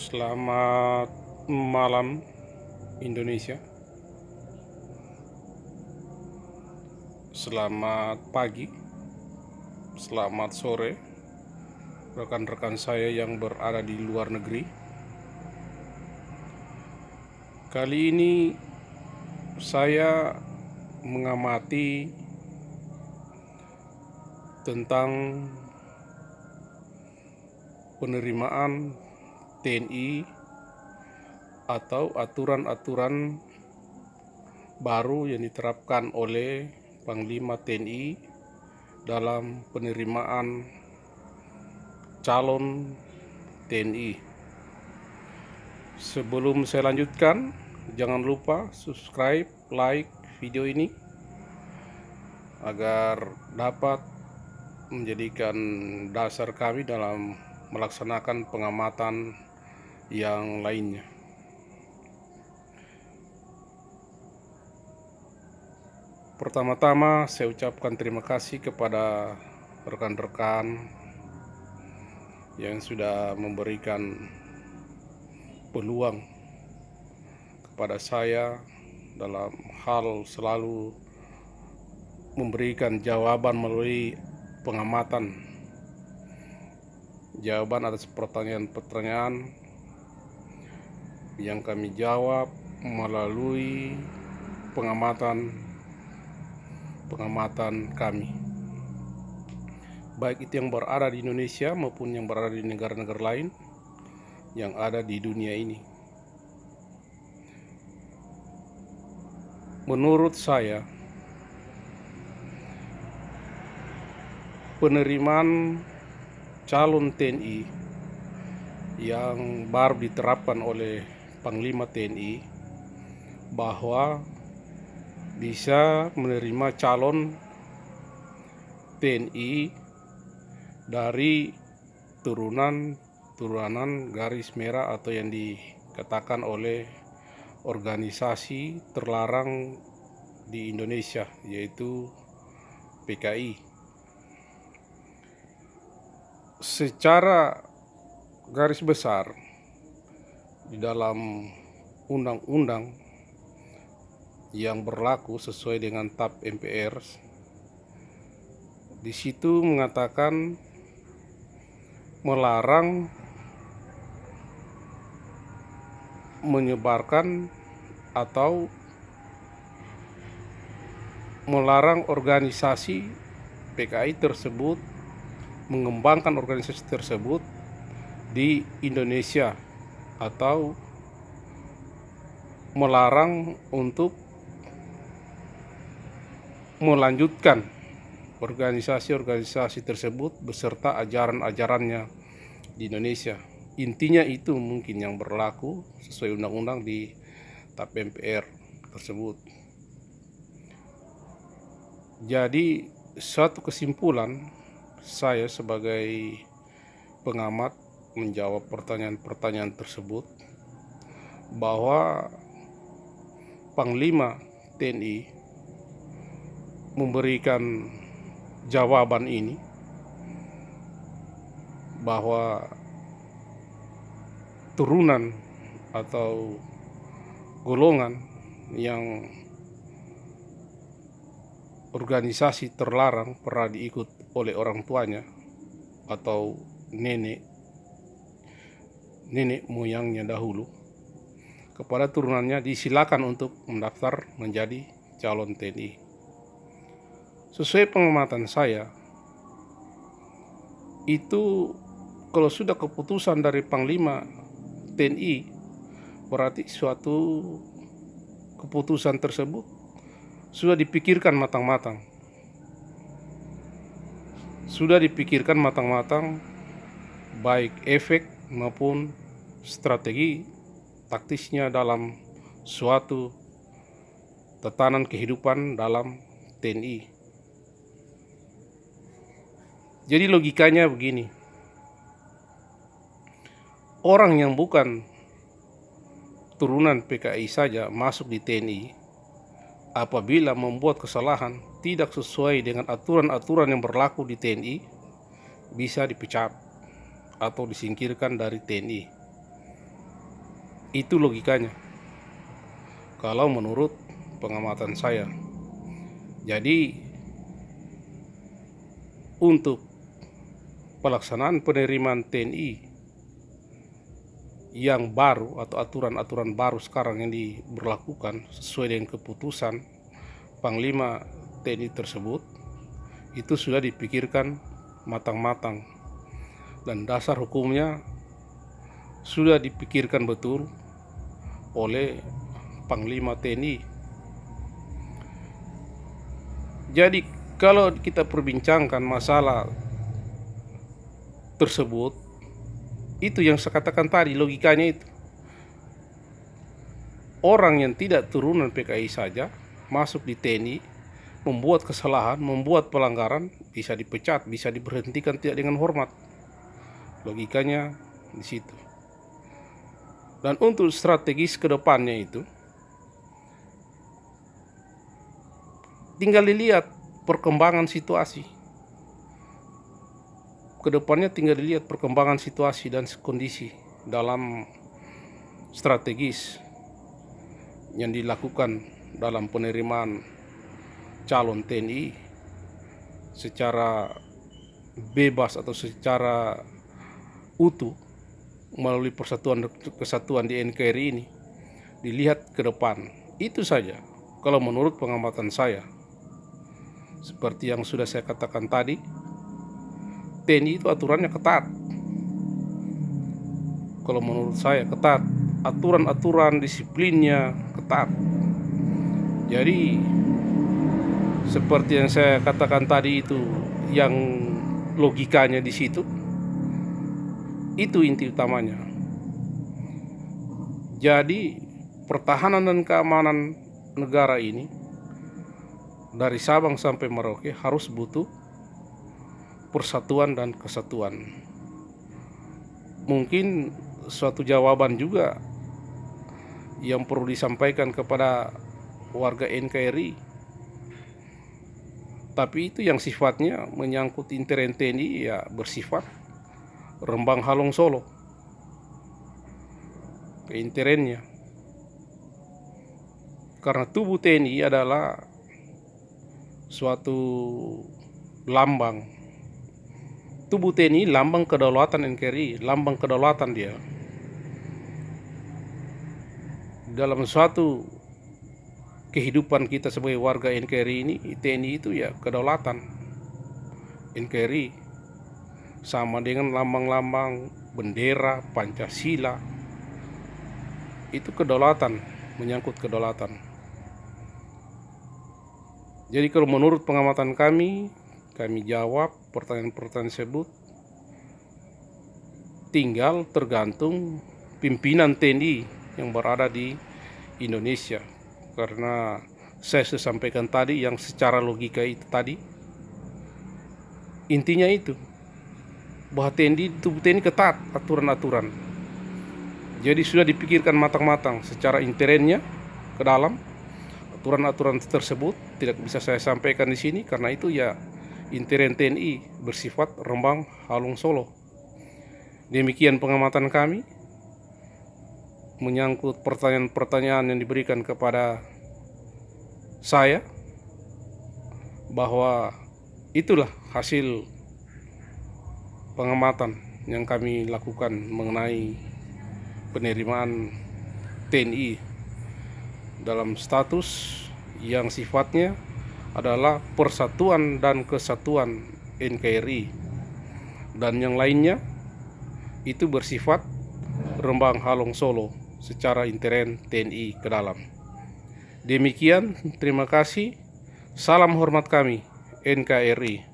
Selamat malam Indonesia. Selamat pagi, selamat sore rekan-rekan saya yang berada di luar negeri. Kali ini saya mengamati tentang penerimaan TNI atau aturan-aturan baru yang diterapkan oleh Panglima TNI dalam penerimaan calon TNI. Sebelum saya lanjutkan, jangan lupa subscribe, like video ini agar dapat menjadikan dasar kami dalam melaksanakan pengamatan yang lainnya. Pertama-tama saya ucapkan terima kasih kepada rekan-rekan yang sudah memberikan peluang kepada saya dalam hal selalu memberikan jawaban melalui pengamatan, jawaban atas pertanyaan-pertanyaan yang kami jawab melalui pengamatan kami, baik itu yang berada di Indonesia maupun yang berada di negara-negara lain yang ada di dunia ini. Menurut saya, penerimaan calon TNI yang baru diterapkan oleh Panglima TNI bahwa bisa menerima calon TNI dari turunan garis merah atau yang dikatakan oleh organisasi terlarang di Indonesia, yaitu PKI. Secara garis besar di dalam undang-undang yang berlaku sesuai dengan TAP MPR, di situ mengatakan melarang menyebarkan atau melarang organisasi PKI tersebut mengembangkan organisasi tersebut di Indonesia atau melarang untuk melanjutkan organisasi-organisasi tersebut beserta ajaran-ajarannya di Indonesia. Intinya itu mungkin yang berlaku sesuai undang-undang di TAP MPR tersebut. Jadi suatu kesimpulan saya sebagai pengamat menjawab pertanyaan-pertanyaan tersebut bahwa Panglima TNI memberikan jawaban ini bahwa turunan atau golongan yang organisasi terlarang pernah diikut oleh orang tuanya atau nenek moyangnya dahulu, kepada turunannya disilakan untuk mendaftar menjadi calon TNI. Sesuai pengamatan saya, itu kalau sudah keputusan dari Panglima TNI, berarti suatu keputusan tersebut sudah dipikirkan matang-matang. Baik efek maupun strategi taktisnya dalam suatu tatanan kehidupan dalam TNI. Jadi logikanya begini, orang yang bukan turunan PKI saja masuk di TNI apabila membuat kesalahan tidak sesuai dengan aturan-aturan yang berlaku di TNI bisa dipecat atau disingkirkan dari TNI. Itu logikanya kalau menurut pengamatan saya. Jadi untuk pelaksanaan penerimaan TNI yang baru atau aturan-aturan baru sekarang yang diberlakukan sesuai dengan keputusan Panglima TNI tersebut, itu sudah dipikirkan matang-matang dan dasar hukumnya sudah dipikirkan betul oleh Panglima TNI. Jadi kalau kita perbincangkan masalah tersebut, itu yang saya katakan tadi, logikanya itu. Orang yang tidak turunan PKI saja masuk di TNI, membuat kesalahan, membuat pelanggaran, bisa dipecat, bisa diberhentikan tidak dengan hormat. Logikanya di situ. Dan untuk strategis ke depannya itu, tinggal dilihat perkembangan situasi. Kedepannya tinggal dilihat perkembangan situasi dan kondisi dalam strategis yang dilakukan dalam penerimaan calon TNI secara bebas atau secara utuh melalui persatuan kesatuan di NKRI ini. Dilihat ke depan. Itu saja kalau menurut pengamatan saya. Seperti yang sudah saya katakan tadi, TNI itu aturannya ketat. Kalau menurut saya ketat, aturan-aturan disiplinnya ketat. Jadi seperti yang saya katakan tadi itu, yang logikanya di situ, itu inti utamanya. Jadi pertahanan dan keamanan negara ini dari Sabang sampai Merauke harus butuh persatuan dan kesatuan. Mungkin suatu jawaban juga yang perlu disampaikan kepada warga NKRI, tapi itu yang sifatnya menyangkut intern TNI, ya bersifat Rembang Halong Solo keinternnya. Karena tubuh TNI adalah suatu lambang. Tubuh TNI lambang kedaulatan NKRI, lambang kedaulatan dia. Dalam suatu kehidupan kita sebagai warga NKRI ini, TNI itu ya kedaulatan NKRI, sama dengan lambang-lambang bendera Pancasila. Itu kedaulatan, menyangkut kedaulatan. Jadi kalau menurut pengamatan kami jawab pertanyaan-pertanyaan tersebut, tinggal tergantung pimpinan TNI yang berada di Indonesia. Karena saya sudah sampaikan tadi yang secara logika itu tadi, intinya itu bahwa tubuh TNI ketat aturan-aturan. Jadi sudah dipikirkan matang-matang secara internnya ke dalam. Aturan-aturan tersebut tidak bisa saya sampaikan di sini karena itu ya intern TNI bersifat Rembang Halong Solo. Demikian pengamatan kami menyangkut pertanyaan-pertanyaan yang diberikan kepada saya, bahwa itulah hasil pengamatan yang kami lakukan mengenai penerimaan TNI dalam status yang sifatnya adalah persatuan dan kesatuan NKRI, dan yang lainnya itu bersifat Rembang Halong Solo secara intern TNI ke dalam. Demikian, terima kasih. Salam hormat kami NKRI.